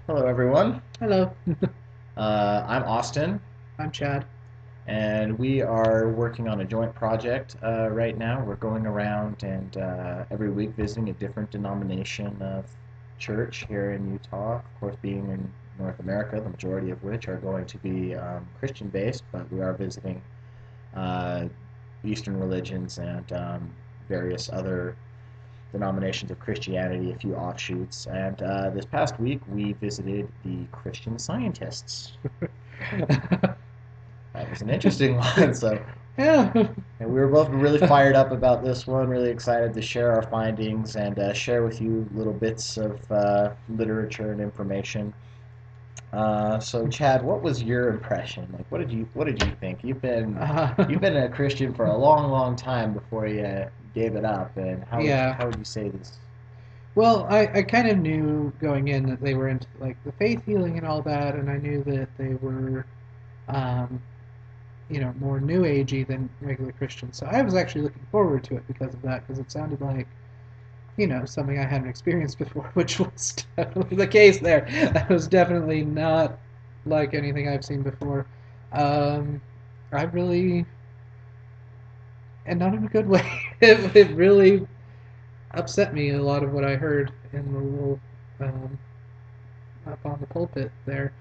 Hello, everyone. Hello, I'm Austin, I'm Chad. and we are working on a joint project right now. We're going around and every week visiting a different denomination of church here in Utah. Of course, being in North America, the majority of which are going to be Christian based, but we are visiting uh, Eastern religions and various other denominations of Christianity, a few offshoots. And this past week, we visited the Christian Scientists. That was an interesting one. So, Yeah, and we were both really fired up about this one, really excited to share our findings and share with you little bits of literature and information. So, Chad, what was your impression? Like, what did you think? You've been a Christian for a long, long time before you gave it up, and yeah. how would you say this? Well, I kind of knew going in that they were into like the faith healing and all that, and I knew that they were, um, more new agey than regular Christians. So I was actually looking forward to it because of that, because it sounded like, something I hadn't experienced before, which was definitely the case there. That was definitely not like anything I've seen before. Um, I really, and not in a good way. It really upset me a lot of what I heard in the little um, up on the pulpit there.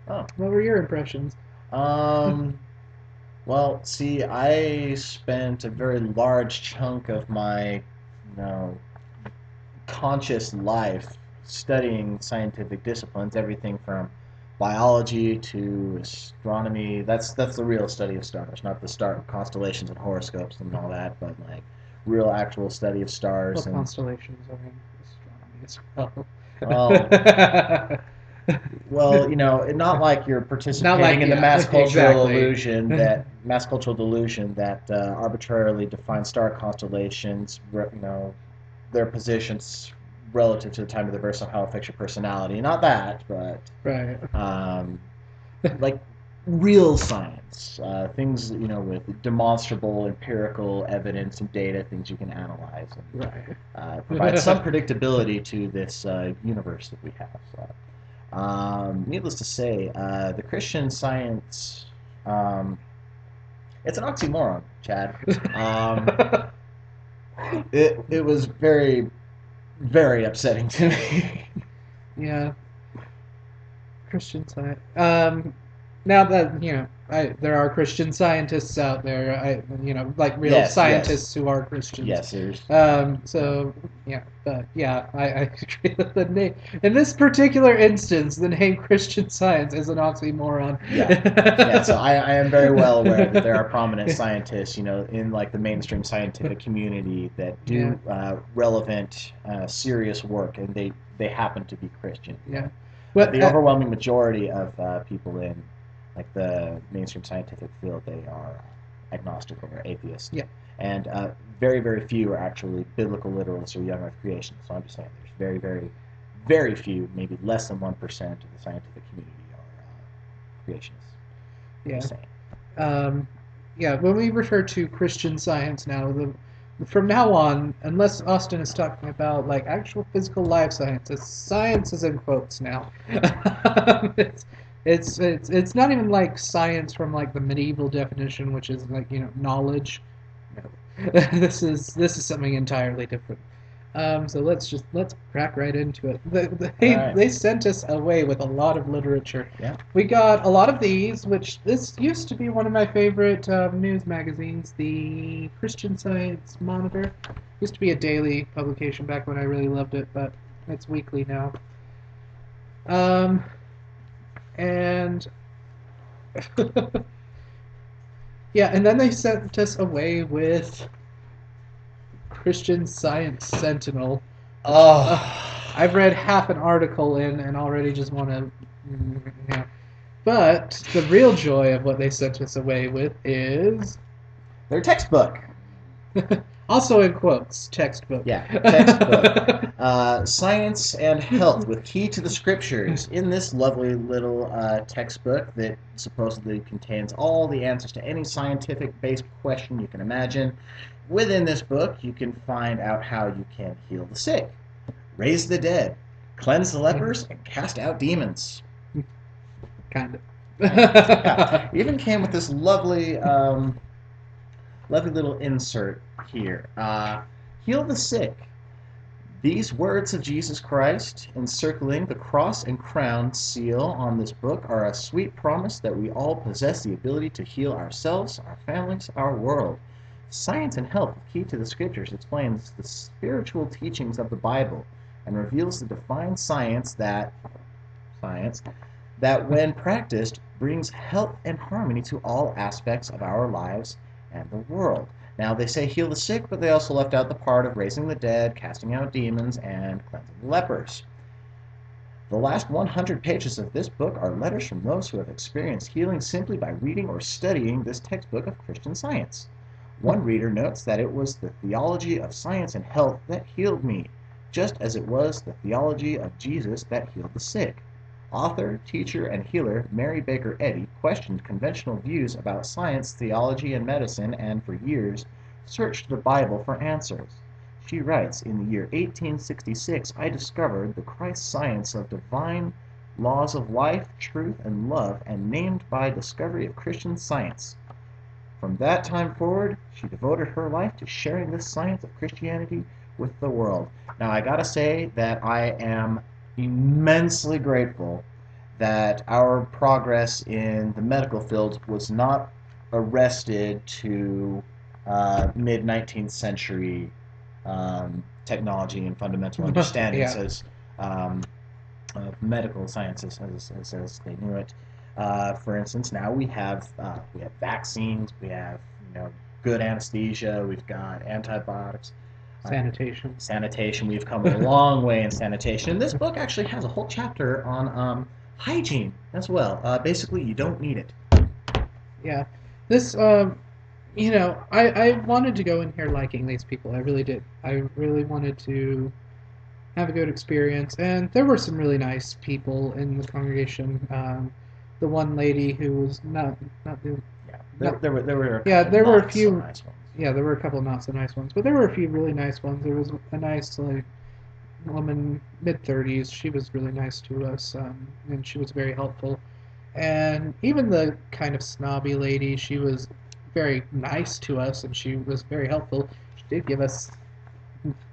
Oh, What were your impressions? um, well, see, I spent a very large chunk of my, conscious life studying scientific disciplines, everything from biology to astronomy. That's the real study of stars, not the star constellations and horoscopes and all that, but like real actual study of Well, stars and constellations are in astronomy as well. well, not like you're Not participating like, in the yeah, exactly. mass cultural delusion that arbitrarily defines star constellations, their positions relative to the time of the verse and how it affects your personality. Not that, but Right. um, like real science, things with demonstrable empirical evidence and data, things you can analyze and Right. provide some predictability to this universe that we have. So. Needless to say, the Christian Science, um, it's an oxymoron, Chad. Um, it was very, very upsetting to me. Yeah, Christian Science. Now that there are Christian scientists out there. Like real Yes, yes, scientists who are Christians. yes. There's, So yeah, but yeah, I agree with the name. In this particular instance, the name Christian Science is an oxymoron. yeah, yeah. So I am very well aware that there are prominent scientists, in like the mainstream scientific community that Yeah, do relevant, serious work, and they happen to be Christian. yeah. But But the overwhelming majority of people in like the mainstream scientific field, they are agnostic or atheist, yeah, and very, very few are actually biblical literalists or young Earth creationists. So I'm just saying, there's very, very, very few, maybe less than 1% of the scientific community are creationists. yeah. Just saying. Um, yeah, when we refer to Christian Science now, from now on, unless Austin is talking about like actual physical life sciences, science is in quotes now. it's, it's not even like science from like the medieval definition, which is like knowledge. No, this is something entirely different. So let's crack right into it. All They right. they sent us away with a lot of literature. Yeah. We got a lot of these, which this used to be one of my favorite news magazines, the Christian Science Monitor. Used to be a daily publication back when I really loved it, but it's weekly now. Um, and yeah, and then they sent us away with Christian Science Sentinel, which Oh, I've read half an article in and already just want to. Yeah. But the real joy of what they sent us away with is their textbook. also in quotes textbook. Yeah, textbook. Science and Health with Key to the Scriptures. In this lovely little textbook that supposedly contains all the answers to any scientific based question you can imagine, within this book you can find out how you can heal the sick, raise the dead, cleanse the lepers, and cast out demons. Kind of. Yeah, even came with this lovely little insert here. Heal the sick. These words of Jesus Christ, encircling the cross and crown seal on this book, are a sweet promise that we all possess the ability to heal ourselves, our families, our world. Science and Health, Key to the Scriptures, explains the spiritual teachings of the Bible and reveals the divine science that when practiced brings health and harmony to all aspects of our lives and the world. Now, they say heal the sick, but they also left out the part of raising the dead, casting out demons, and cleansing lepers. The last 100 pages of this book are letters from those who have experienced healing simply by reading or studying this textbook of Christian Science. One reader notes that it was the theology of science and health that healed me, just as it was the theology of Jesus that healed the sick. Author, teacher, and healer Mary Baker Eddy questioned conventional views about science, theology, and medicine, and for years searched the Bible for answers. She writes, in the year 1866, I discovered the Christ science of divine laws of life, truth, and love, and named by discovery of Christian Science. From that time forward, she devoted her life to sharing this science of Christianity with the world. Now, I gotta say that I am immensely grateful that our progress in the medical field was not arrested to mid-19th century technology and fundamental understandings Yeah. as of medical sciences as they knew it. For instance, now we have vaccines, we have good anesthesia, we've got antibiotics. Sanitation. We've come a long way in sanitation. And this book actually has a whole chapter on hygiene as well. Basically, you don't need it. Yeah. This, I wanted to go in here liking these people. I really did. I really wanted to have a good experience. And there were some really nice people in the congregation. The one lady who was not the Yeah, not, there were there were a not few so nice ones. yeah, there were a couple not so nice ones, but there were a few really nice ones. There was a nice woman, mid-30s. She was really nice to us, and she was very helpful. And even the kind of snobby lady, she was very nice to us, and she was very helpful. She did give us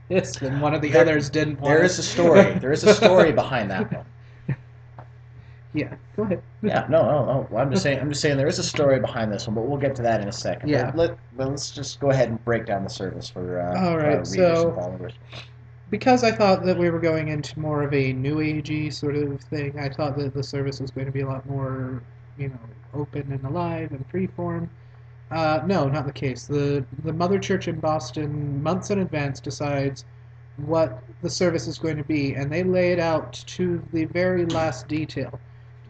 this when one of the others didn't want There us. is a story. There is a story behind that one. Yeah, go ahead. Yeah, no. Well, I'm just saying there is a story behind this one, but we'll get to that in a second. Yeah. Let's just go ahead and break down the service for All our right, readers so and followers. because I thought that we were going into more of a new agey sort of thing, I thought that the service was going to be a lot more, open and alive and freeform. No, not the case. The Mother Church in Boston, months in advance, decides what the service is going to be, and they lay it out to the very last detail,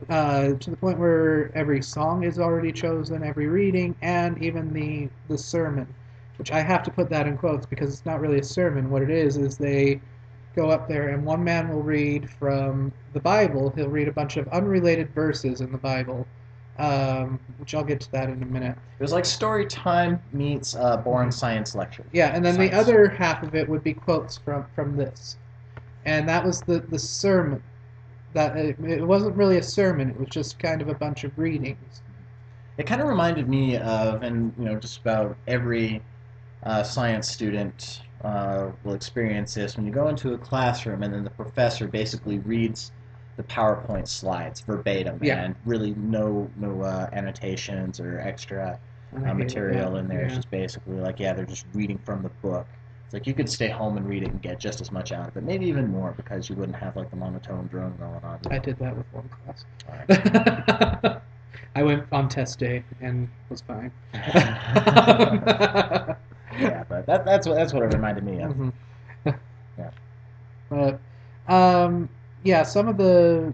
to the point where every song is already chosen, every reading, and even the sermon, which I have to put that in quotes because it's not really a sermon. What it is they go up there and one man will read from the Bible. He'll read a bunch of unrelated verses in the Bible, which I'll get to that in a minute. It was like story time meets boring science lecture. Yeah, and then the Science. other half of it would be quotes from this, and that was the sermon. That it wasn't really a sermon; it was just kind of a bunch of readings. It kind of reminded me of, and just about every science student will experience this when you go into a classroom and then the professor basically reads the PowerPoint slides verbatim and really no annotations or extra material in there. Yeah. It's just basically like, they're just reading from the book. It's like you could stay home and read it and get just as much out of it, maybe even more, because you wouldn't have like the monotone drone going on. I did that with one class. All right. I went on test day and was fine. Yeah, but that's what it reminded me of. Mm-hmm. Yeah. But some of the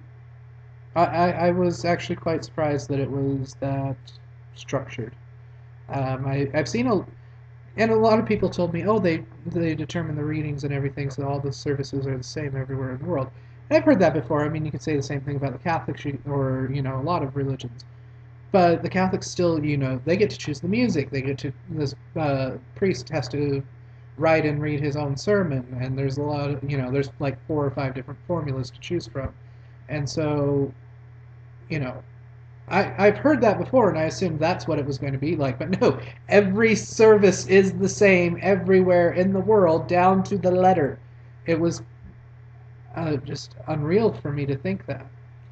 I was actually quite surprised that it was that structured. I've seen and a lot of people told me, oh, they determine the readings and everything, so all the services are the same everywhere in the world. And I've heard that before. I mean, you could say the same thing about the Catholics or a lot of religions. But the Catholics still, they get to choose the music. They get to, this priest has to write and read his own sermon, and there's a lot of, there's like 4 or 5 different formulas to choose from. And so, you know, I've heard that before, and I assumed that's what it was going to be like. But no, every service is the same everywhere in the world, down to the letter. It was just unreal for me to think that.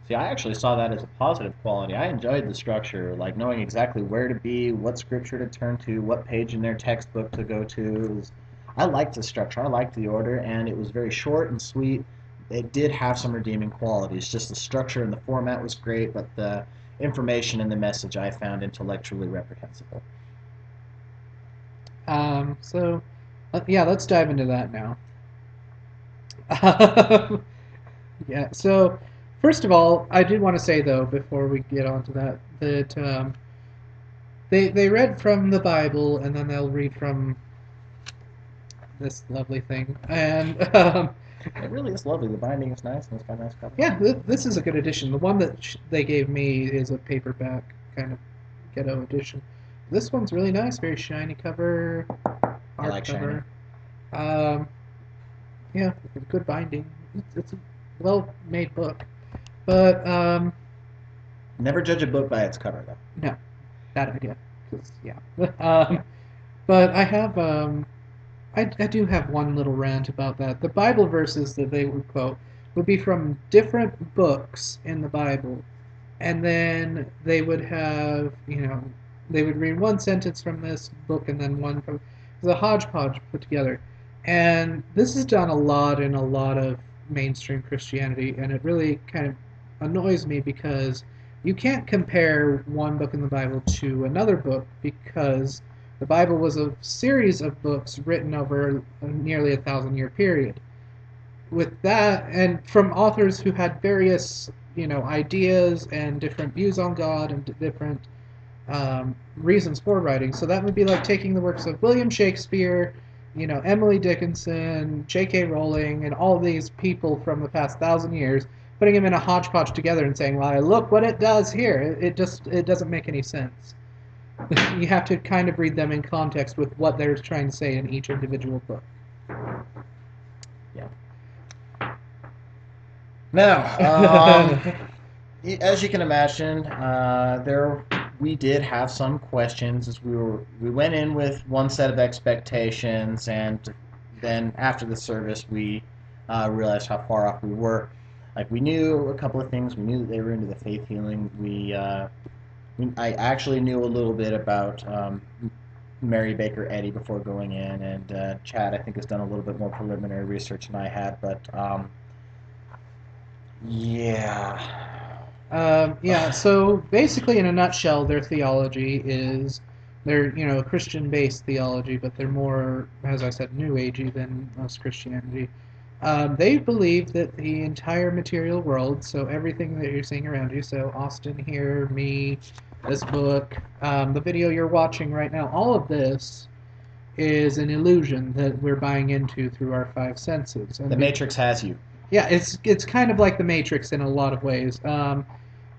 See, I actually saw that as a positive quality. I enjoyed the structure, like knowing exactly where to be, what scripture to turn to, what page in their textbook to go to. I liked the structure, I liked the order, and it was very short and sweet. It did have some redeeming qualities. Just the structure and the format was great, but the information and the message I found intellectually reprehensible. So, yeah, let's dive into that now. Yeah. So, first of all, I did want to say though, before we get on to that, that they read from the Bible and then they'll read from this lovely thing, and It really is lovely. The binding is nice, and it's got a nice cover. yeah, this is a good edition. The one that they gave me is a paperback kind of ghetto edition. This one's really nice, very shiny cover, I like shiny. hardcover. Um, yeah, good binding. It's a well-made book, but Never judge a book by its cover, though. no, bad idea. 'Cause, yeah. But I do have one little rant about that. The Bible verses that they would quote would be from different books in the Bible, and then they would have, they would read one sentence from this book and then one from it was a hodgepodge put together. And this is done a lot in a lot of mainstream Christianity, and it really kind of annoys me because you can't compare one book in the Bible to another book because the Bible was a series of books written over nearly 1,000-year period. With that, and from authors who had various, ideas and different views on God and different reasons for writing. So that would be like taking the works of William Shakespeare, Emily Dickinson, J.K. Rowling, and all these people from the past 1,000 years, putting them in a hodgepodge together and saying, "Well, look what it does here." It doesn't make any sense. You have to kind of read them in context with what they're trying to say in each individual book. Yeah. Now, as you can imagine, there we did have some questions as we went in with one set of expectations, and then after the service we realized how far off we were. Like, we knew a couple of things. We knew that they were into the faith healing. I actually knew a little bit about Mary Baker Eddy before going in, and Chad, I think, has done a little bit more preliminary research than I had, but yeah. Yeah, so basically, in a nutshell, their theology is they're, a Christian-based theology, but they're more, as I said, New Agey than most Christianity. They believe that the entire material world, so everything that you're seeing around you, so Austin here, me, this book, the video you're watching right now, all of this is an illusion that we're buying into through our 5 senses. And The Matrix has you. yeah, it's kind of like the Matrix in a lot of ways.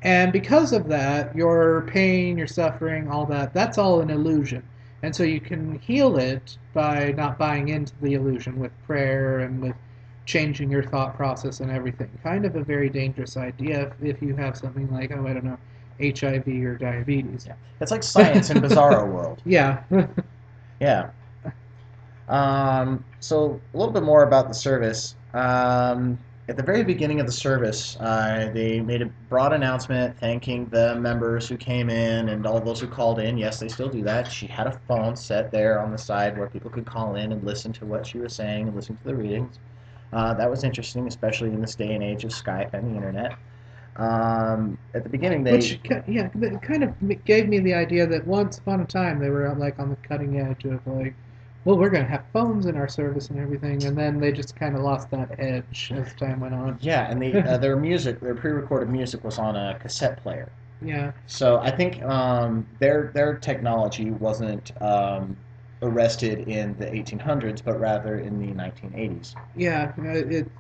And because of that, your pain, your suffering, all that, that's all an illusion. And so you can heal it by not buying into the illusion with prayer and with changing your thought process and everything. Kind of a very dangerous idea if you have something like, oh, I don't know, HIV or diabetes. Yeah. It's like science in Bizarro World. Yeah. Yeah. So a little bit more about the service. At the very beginning of the service, they made a broad announcement thanking the members who came in and all those who called in. Yes, they still do that. She had a phone set there on the side where people could call in and listen to what she was saying and listen to the readings. That was interesting, especially in this day and age of Skype and the internet. At the beginning, Which, yeah, it kind of gave me the idea that once upon a time they were like on the cutting edge of like, well, we're going to have phones in our service and everything, and then they just kind of lost that edge as time went on. Yeah, and their music, their pre-recorded music was on a cassette player. Yeah. So I think their technology wasn't arrested in the 1800s, but rather in the 1980s. Yeah,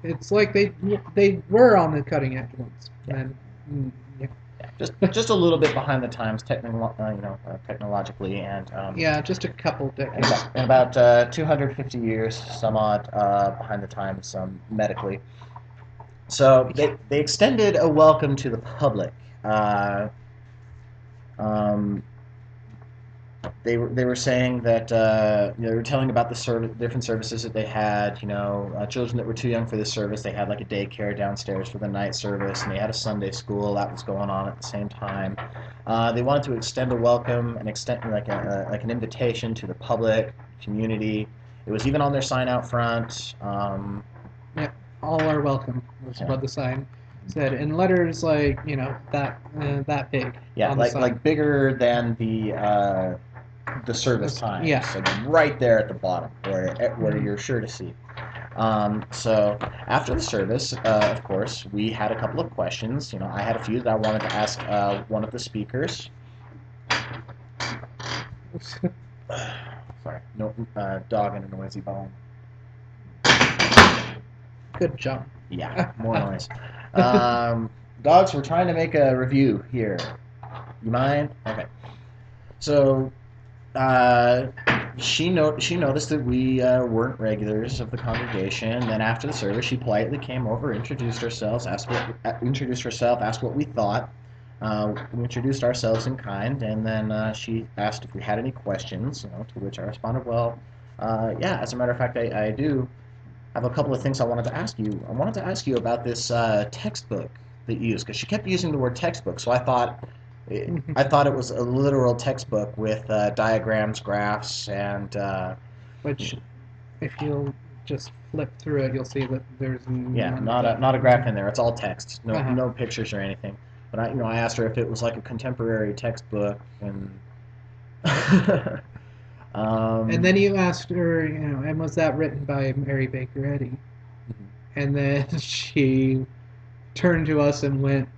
it's like they were on the cutting edge once. Yeah. And, yeah. Yeah. just a little bit behind the times, technologically, and Yeah, just a couple and decades. about 250 years, some odd, behind the times, medically. So they extended a welcome to the public. Uh, um, they were saying that they were telling about the different services that they had. Children that were too young for this service, they had like a daycare downstairs for the night service, and they had a Sunday school that was going on at the same time. They wanted to extend a welcome and extend like an invitation to the public community. It was even on their sign out front. Yep, all are welcome was Yeah. what the sign said in letters like that big Yeah, on the sign. like bigger than the service times, Yeah. like right there at the bottom where you're sure to see. So after the service, of course, we had a couple of questions. I had a few that I wanted to ask one of the speakers. Sorry, no dog and a noisy bone. Good job. Yeah, more noise. Dogs, we're trying to make a review here. You mind? Okay. So she noticed that we weren't regulars of the congregation. Then after the service, she politely came over, introduced herself, asked what we thought. We introduced ourselves in kind, and then she asked if we had any questions. To which I responded, "Well, yeah. As a matter of fact, I do have a couple of things I wanted to ask you. I wanted to ask you about this textbook that you use, because she kept using the word textbook. So I thought it was a literal textbook with diagrams, graphs, and Which, if you'll just flip through it, you'll see that there's yeah, none not of a not a graph in there. It's all text, Uh-huh. no pictures or anything. But I asked her if it was like a contemporary textbook, and And then you asked her, and was that written by Mary Baker Eddy? And then she turned to us and went,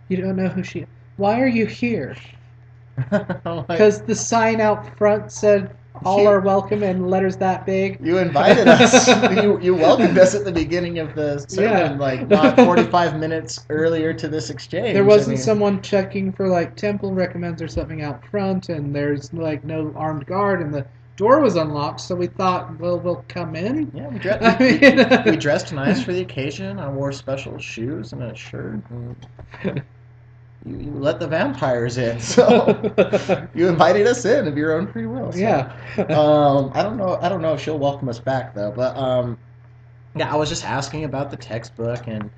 "You don't know who she is. Why are you here?" like, Because the sign out front said, "All are welcome," and letters that big. you invited us. You welcomed us at the beginning of the sermon, Yeah. like not 45 minutes earlier to this exchange. There wasn't I mean, someone checking for like temple recommends or something out front, and there's like no armed guard, and the door was unlocked. So we thought, well, we'll come in. Yeah, I mean, we dressed nice for the occasion. I wore special shoes and a shirt. And you let the vampires in, so you invited us in of your own free will. So. Yeah. I don't know. I don't know if she'll welcome us back though. But yeah, I was just asking about the textbook, and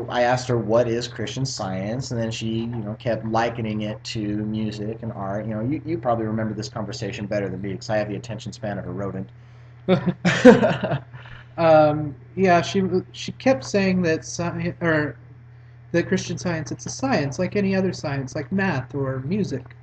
I asked her what is Christian Science, and then she kept likening it to music and art. You probably remember this conversation better than me, because I have the attention span of a rodent. Yeah, she kept saying that or that Christian Science, it's a science like any other science, like math or music.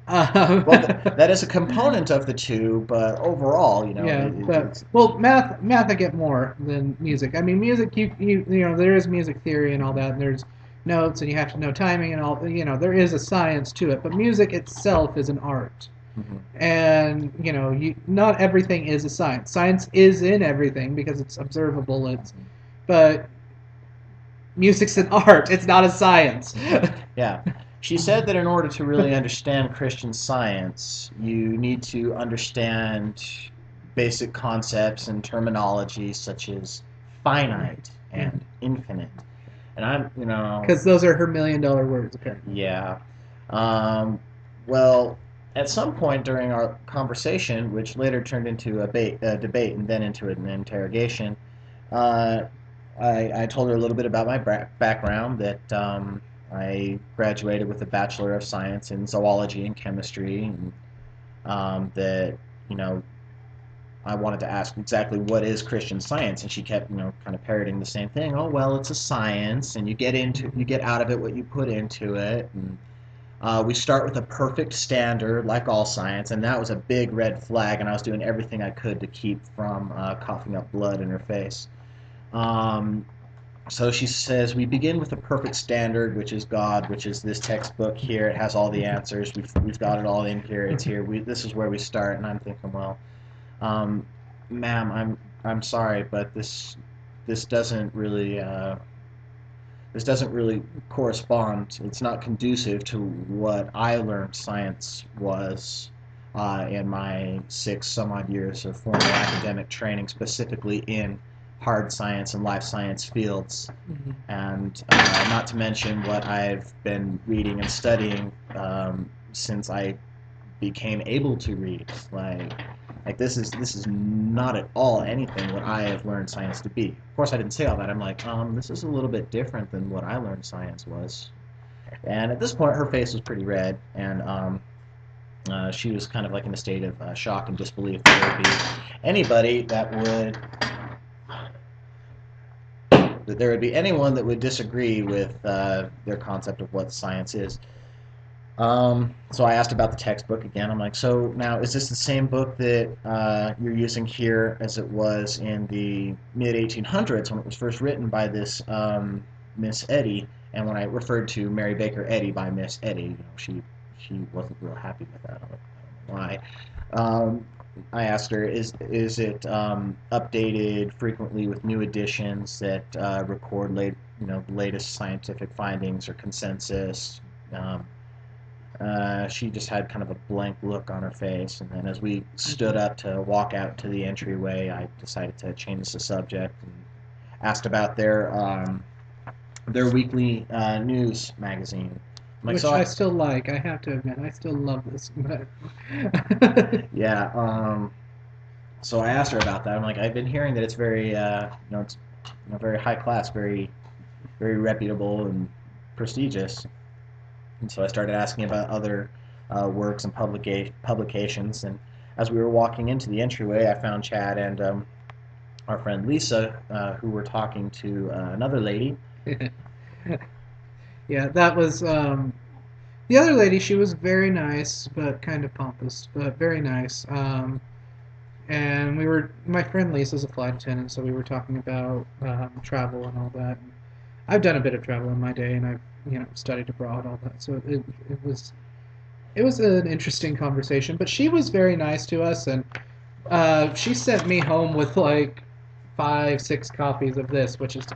Well, that is a component of the two, but overall, Yeah, but it's well, math I get more than music. I mean, music there is music theory and all that, and there's notes, and you have to know timing and all. There is a science to it, but music itself is an art. mhm. And not everything is a science. Science is in everything because it's observable. But music's an art. It's not a science. Yeah. She said that in order to really understand Christian Science, you need to understand basic concepts and terminology such as finite and infinite. And Because those are her $1 million words, apparently. yeah. Um, well, at some point during our conversation, which later turned into a debate and then into an interrogation, uh, I told her a little bit about my background, that I graduated with a Bachelor of Science in Zoology and Chemistry, and that, I wanted to ask exactly what is Christian Science, and she kept, kind of parroting the same thing. Oh, well, it's a science, and you get out of it what you put into it, and we start with a perfect standard, like all science, and that was a big red flag, and I was doing everything I could to keep from coughing up blood in her face. Um, so she says, we begin with a perfect standard, which is God, which is this textbook here. It has all the answers. We've got it all in here. It's here. This is where we start. And I'm thinking, well, ma'am, I'm sorry, but this doesn't really this doesn't really correspond. It's not conducive to what I learned science was in my 6 some odd years of formal academic training, specifically in hard science and life science fields, and not to mention what I've been reading and studying since I became able to read. Like this is not at all anything what I have learned science to be. Of course, I didn't say all that. I'm like, this is a little bit different than what I learned science was. And at this point, her face was pretty red, and she was kind of like in a state of shock and disbelief. There would be anybody that there would be anyone that would disagree with their concept of what science is. So I asked about the textbook again. I'm like, so now is this the same book that you're using here as it was in the mid-1800s when it was first written by this Miss Eddy? And when I referred to Mary Baker Eddy by Miss Eddy, she wasn't real happy with that. I don't know why. I asked her, is it updated frequently with new editions that record the latest scientific findings or consensus? She just had kind of a blank look on her face, and then as we stood up to walk out to the entryway, I decided to change the subject and asked about their weekly news magazine. Which I still like. I have to admit, I still love this. Yeah. So I asked her about that. I'm like, I've been hearing that it's very, it's very high class, very, very reputable and prestigious. And so I started asking about other works and publications. And as we were walking into the entryway, I found Chad and our friend Lisa, who were talking to another lady. Yeah, that was the other lady. She was very nice, but kind of pompous, but very nice. And my friend Lisa's a flight attendant, so we were talking about travel and all that. And I've done a bit of travel in my day, and I've studied abroad, all that. So it was an interesting conversation. But she was very nice to us, and she sent me home with like 5-6 copies of this, which is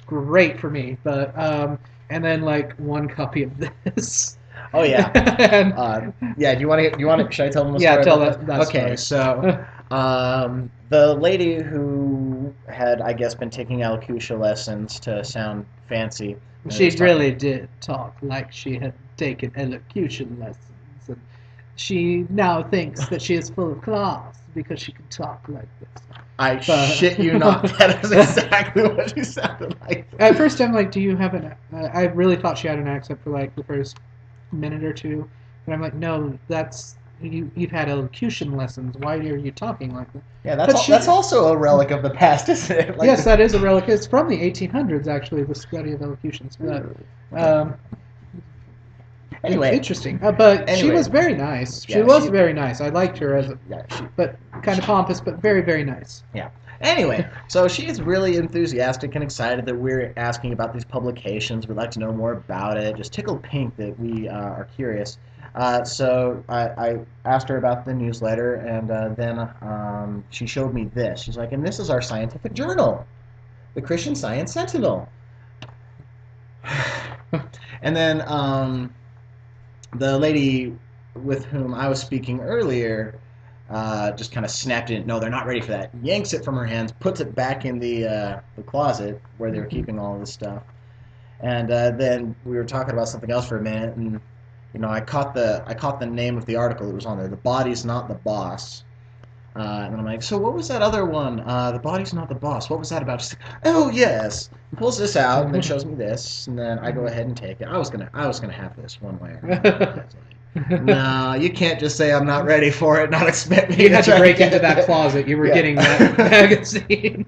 great for me. But and then like 1 copy of this. Oh yeah. Yeah. Do you want to? Should I tell them the story? Yeah, tell that. Okay, story. so the lady who had, I guess, been taking elocution lessons to sound fancy. She really did talk like she had taken elocution lessons, and she now thinks that she is full of class because she can talk like this. Shit you not, that is exactly what she sounded like. At first I'm like, do you have an... I really thought she had an accent for like the first minute or two, but I'm like, no, that's... You've had elocution lessons. Why are you talking like that? Yeah, that's also a relic of the past, isn't it? Yes, that is a relic. It's from the 1800s, actually, the study of elocutions. But, anyway. Interesting. But anyway, she was very nice. She was very nice. I liked her but kind of pompous, but very, very nice. Yeah. Anyway, so she's really enthusiastic and excited that we're asking about these publications. We'd like to know more about it. Just tickled pink that we are curious. So I asked her about the newsletter, and then she showed me this. She's like, and this is our scientific journal, the Christian Science Sentinel. And then the lady with whom I was speaking earlier just kind of snapped it. No, they're not ready for that. Yanks it from her hands, puts it back in the closet where they were keeping all of this stuff. And then we were talking about something else for a minute, and I caught the name of the article that was on there. The Body's Not the Boss. And I'm like, so what was that other one? The Body's Not the Boss. What was that about? She's like, oh yes. He pulls this out and then shows me this, and then I go ahead and take it. I was gonna have this one way or another. No, you can't just say I'm not ready for it, not expect me. You had to break into that closet. You were getting that magazine.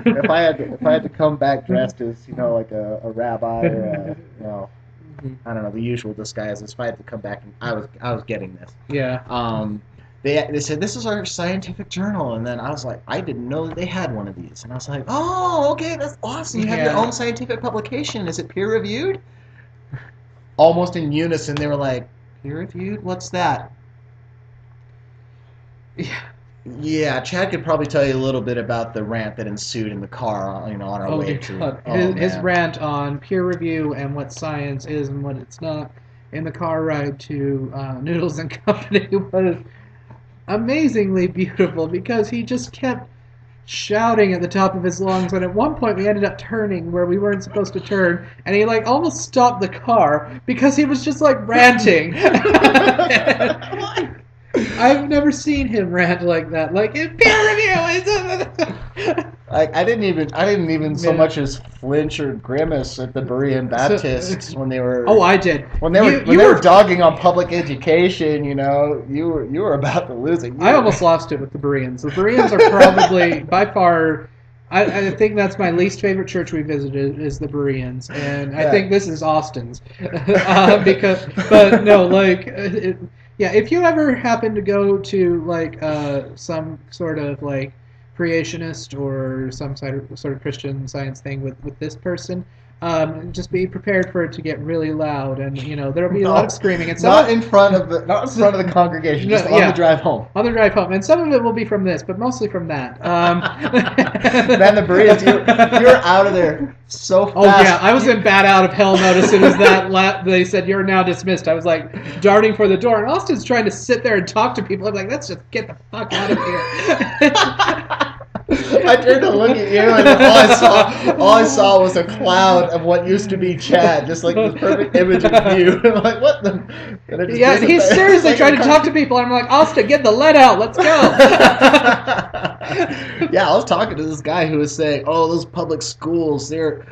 If I had to come back dressed as like a rabbi or I don't know, the usual disguises, if I had to come back and I was getting this. Yeah. They said this is our scientific journal, and then I was like, I didn't know that they had one of these, and I was like, oh, okay, that's awesome. You have your own scientific publication. Is it peer reviewed? Almost in unison, they were like, peer reviewed? What's that? Yeah. Yeah, Chad could probably tell you a little bit about the rant that ensued in the car, on our Oh way dear to. God, Oh his man. rant on peer review and what science is and what it's not in the car ride to Noodles and Company was amazingly beautiful because he just kept shouting at the top of his lungs, and at one point we ended up turning where we weren't supposed to turn, and he like almost stopped the car because he was just like ranting. I've never seen him rant like that. Like in peer review. I didn't even so Yeah. much as flinch or grimace at the Berean So, Baptists when they oh, were I did. when they were when You they were were. dogging on public education. You were about to lose it. I almost lost it with the Bereans. The Bereans are probably by far. I think that's my least favorite church we visited is the Bereans, and I think Yeah. this is Austin's because. But no, like, yeah, if you ever happen to go to like some sort of like creationist or some sort of Christian Science thing with this person, just be prepared for it to get really loud, and there'll be a lot of No, screaming, and not in front of the congregation, no, just on the yeah, drive home. on the drive home, and some of it will be from this, but mostly from that. Man, the Bereans, you're out of there so fast. Oh yeah, I was in bat out of hell mode as soon as they said you're now dismissed. I was like darting for the door, and Austin's trying to sit there and talk to people. I'm like, let's just get the fuck out of here. I turned to look at you, and all I saw was a cloud of what used to be Chad, just like this perfect image of you. I'm like, what the? And it just Yeah, and he's disappeared. seriously Like trying to talk to people. I'm like, Austin, get the lead out. Let's go. Yeah, I was talking to this guy who was saying, "Oh, those public schools, they're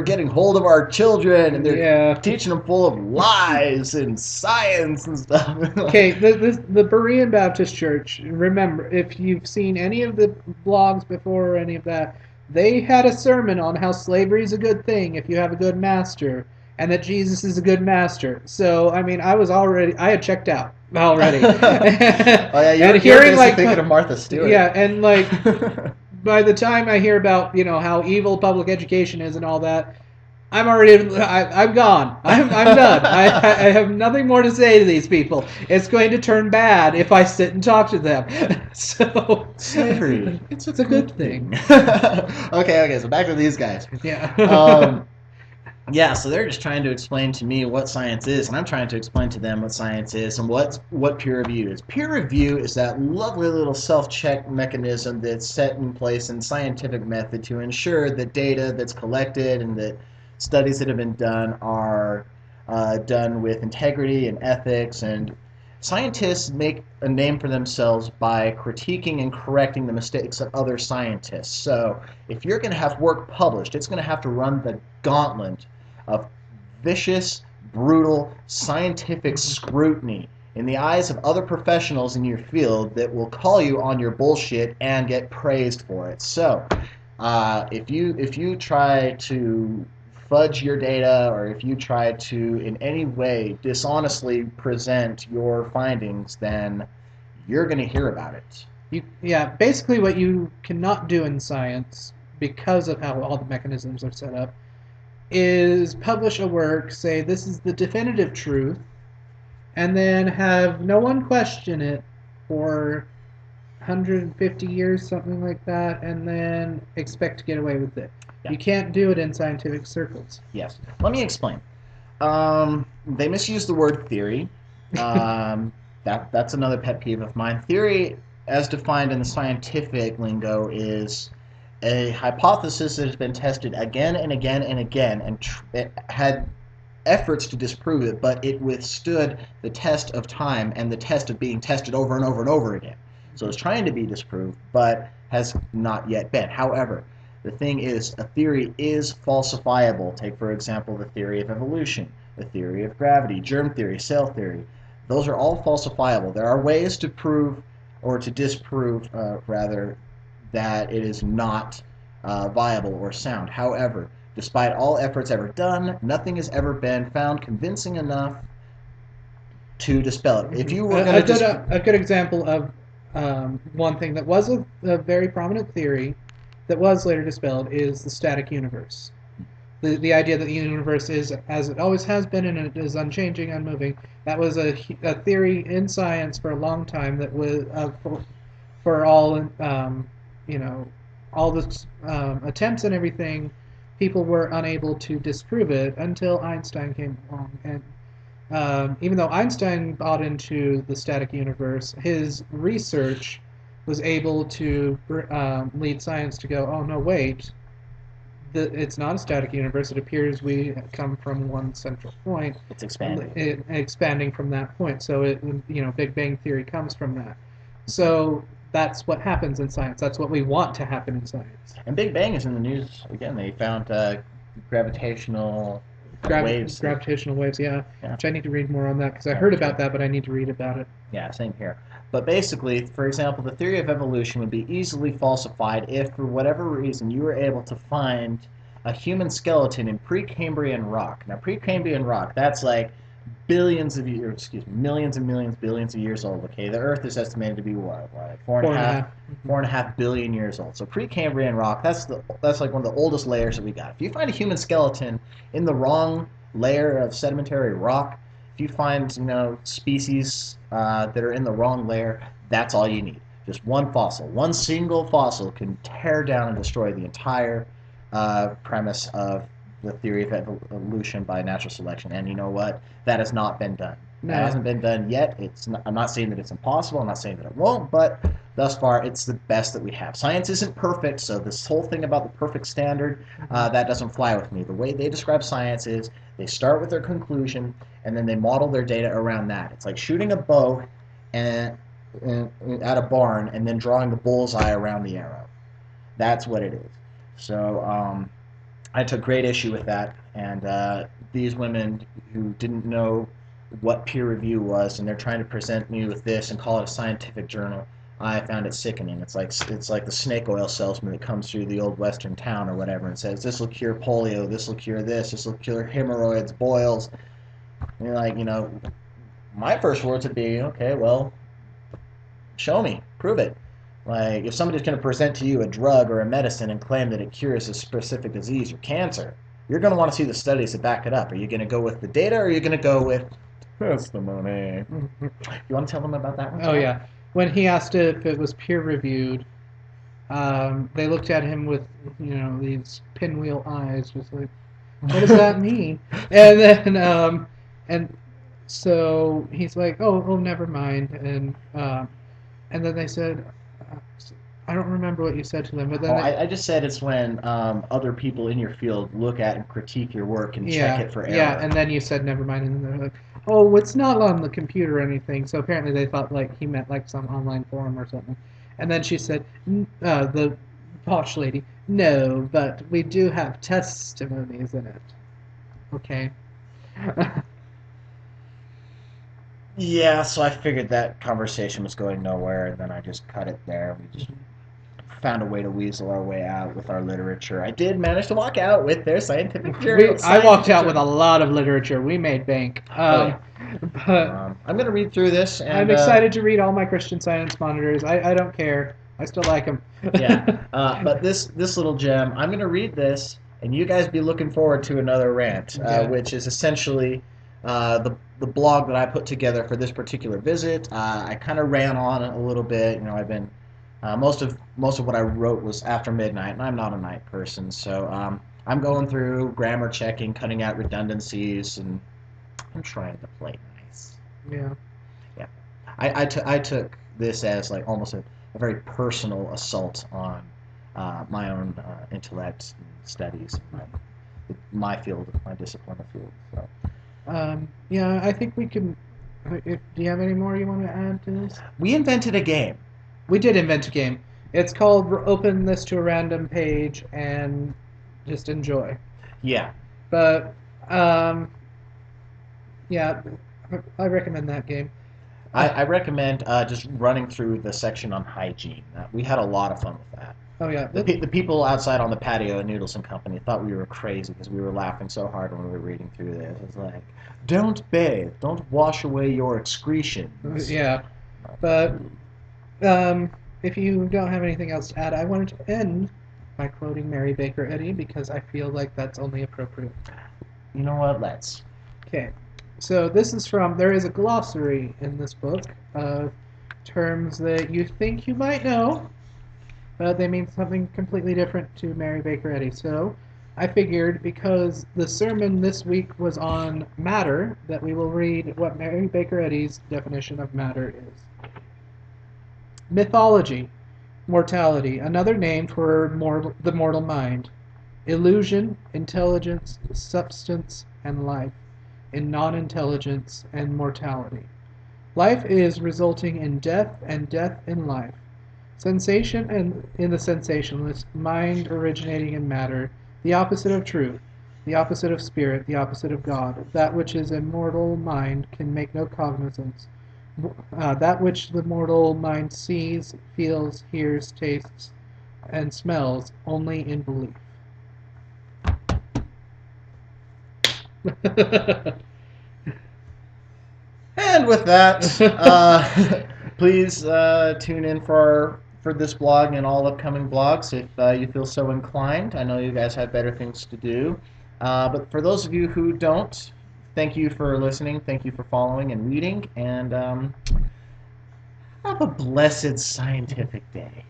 getting hold of our children, and they're Yeah. teaching them full of lies and science and stuff." Okay, the Berean Baptist Church, remember, if you've seen any of the blogs before or any of that, they had a sermon on how slavery is a good thing if you have a good master, and that Jesus is a good master. So, I mean, I had checked out already. Oh yeah, you're, And you're hearing, basically like, thinking of Martha Stewart. yeah, and like, by the time I hear about, how evil public education is and all that, I'm gone. I'm done. I have nothing more to say to these people. It's going to turn bad if I sit and talk to them. So Slavery. it's a good thing. Okay, so back to these guys. Yeah. Yeah, so they're just trying to explain to me what science is, and I'm trying to explain to them what science is and what peer review is. Peer review is that lovely little self-check mechanism that's set in place in scientific method to ensure that data that's collected and that studies that have been done are done with integrity and ethics. And scientists make a name for themselves by critiquing and correcting the mistakes of other scientists. So if you're going to have work published, it's going to have to run the gauntlet of vicious, brutal, scientific scrutiny in the eyes of other professionals in your field that will call you on your bullshit and get praised for it. So, if you try to fudge your data, or if you try to in any way dishonestly present your findings, then you're going to hear about it. Basically what you cannot do in science because of how all the mechanisms are set up is publish a work, say this is the definitive truth, and then have no one question it for 150 years, something like that, and then expect to get away with it. Yeah. You can't do it in scientific circles. Yes. Let me explain. They misuse the word theory. That's another pet peeve of mine. Theory, as defined in the scientific lingo, is a hypothesis that has been tested again and again and again, and it had efforts to disprove it, but it withstood the test of time and the test of being tested over and over and over again. So it's trying to be disproved, but has not yet been. However, the thing is, a theory is falsifiable. Take, for example, the theory of evolution, the theory of gravity, germ theory, cell theory. Those are all falsifiable. There are ways to prove, or to disprove, rather, that it is not viable or sound. However, despite all efforts ever done, nothing has ever been found convincing enough to dispel it. If you were going to a good example of one thing that was a very prominent theory that was later dispelled is the static universe. The idea that the universe is as it always has been and it is unchanging, unmoving. That was a theory in science for a long time that was for for all you know all the attempts and everything, people were unable to disprove it until Einstein came along. And even though Einstein bought into the static universe, his research was able to lead science to go, oh no, wait, it's not a static universe. It appears we come from one central point, It's expanding. expanding from that point. So Big Bang theory comes from that. So that's what happens in science. That's what we want to happen in science. And Big Bang is in the news again. They found gravitational waves. Gravitational waves, yeah. Yeah. Which I need to read more on that because I heard about that, but I need to read about it. Yeah, same here. But basically, for example, the theory of evolution would be easily falsified if, for whatever reason, you were able to find a human skeleton in Precambrian rock. Now, Precambrian rock, that's like billions of years, excuse me, millions and millions, billions of years old. Okay, the Earth is estimated to be what, like four and a half billion years old. So Precambrian rock, that's like one of the oldest layers that we got. If you find a human skeleton in the wrong layer of sedimentary rock, if you find species that are in the wrong layer, that's all you need. Just one fossil, one single fossil can tear down and destroy the entire premise of the theory of evolution by natural selection. And you know what? That has not been done. No. That hasn't been done yet. I'm not saying that it's impossible. I'm not saying that it won't, but thus far, it's the best that we have. Science isn't perfect, so this whole thing about the perfect standard, that doesn't fly with me. The way they describe science is they start with their conclusion, and then they model their data around that. It's like shooting a bow at a barn and then drawing the bullseye around the arrow. That's what it is. So I took great issue with that, and these women who didn't know what peer review was, and they're trying to present me with this and call it a scientific journal, I found it sickening. It's like the snake oil salesman that comes through the old western town or whatever and says, this will cure polio, this will cure this will cure hemorrhoids, boils. And you're like, my first words would be, okay, well, show me, prove it. Like, if somebody's going to present to you a drug or a medicine and claim that it cures a specific disease or cancer, you're going to want to see the studies that back it up. Are you going to go with the data, or are you going to go with testimony? You want to tell them about that one? Oh, yeah. When he asked if it was peer-reviewed, they looked at him with, these pinwheel eyes, just like, what does that mean? And then, and so he's like, oh, never mind. And then they said, I don't remember what you said to them, but then I just said it's when other people in your field look at and critique your work and check it for error. Yeah, and then you said never mind, and then they're like, oh, it's not on the computer or anything. So apparently they thought like he meant like some online forum or something. And then she said, the posh lady, no, but we do have testimonies in it. Okay. Yeah, so I figured that conversation was going nowhere, and then I just cut it there. We just found a way to weasel our way out with our literature. I did manage to walk out with their scientific journal. I walked out with a lot of literature. We made bank. But I'm going to read through this. And, I'm excited to read all my Christian Science monitors. I don't care. I still like them. Yeah, but this little gem, I'm going to read this, and you guys be looking forward to another rant, which is essentially the blog that I put together for this particular visit. I kind of ran on a little bit. I've been most of what I wrote was after midnight, and I'm not a night person, so I'm going through grammar checking, cutting out redundancies, and I'm trying to play nice. Yeah. Yeah. I took this as like almost a very personal assault on my own intellect and studies, my field, my discipline of field. So. Yeah, I think we can. Do you have any more you want to add to this? We invented a game. We did invent a game. It's called Open This to a Random Page and just enjoy. Yeah. But, yeah, I recommend that game. I recommend just running through the section on hygiene. We had a lot of fun with that. Oh, yeah. The people outside on the patio at Noodles and Company thought we were crazy because we were laughing so hard when we were reading through this. It's like, don't bathe. Don't wash away your excretions. Yeah. But if you don't have anything else to add, I wanted to end by quoting Mary Baker Eddy because I feel like that's only appropriate. You know what? Let's. Okay. So this is there is a glossary in this book of terms that you think you might know, but they mean something completely different to Mary Baker Eddy. So I figured because the sermon this week was on matter, that we will read what Mary Baker Eddy's definition of matter is. Mythology, mortality, another name for the mortal mind. Illusion, intelligence, substance, and life, in non-intelligence and mortality. Life is resulting in death, and death in life. Sensation and in the sensationless, mind originating in matter, the opposite of truth, the opposite of spirit, the opposite of God. That which is a mortal mind can make no cognizance. That which the mortal mind sees, feels, hears, tastes, and smells only in belief. And with that, please tune in for this blog and all upcoming blogs if you feel so inclined. I know you guys have better things to do. But for those of you who don't, thank you for listening. Thank you for following and reading. And have a blessed scientific day.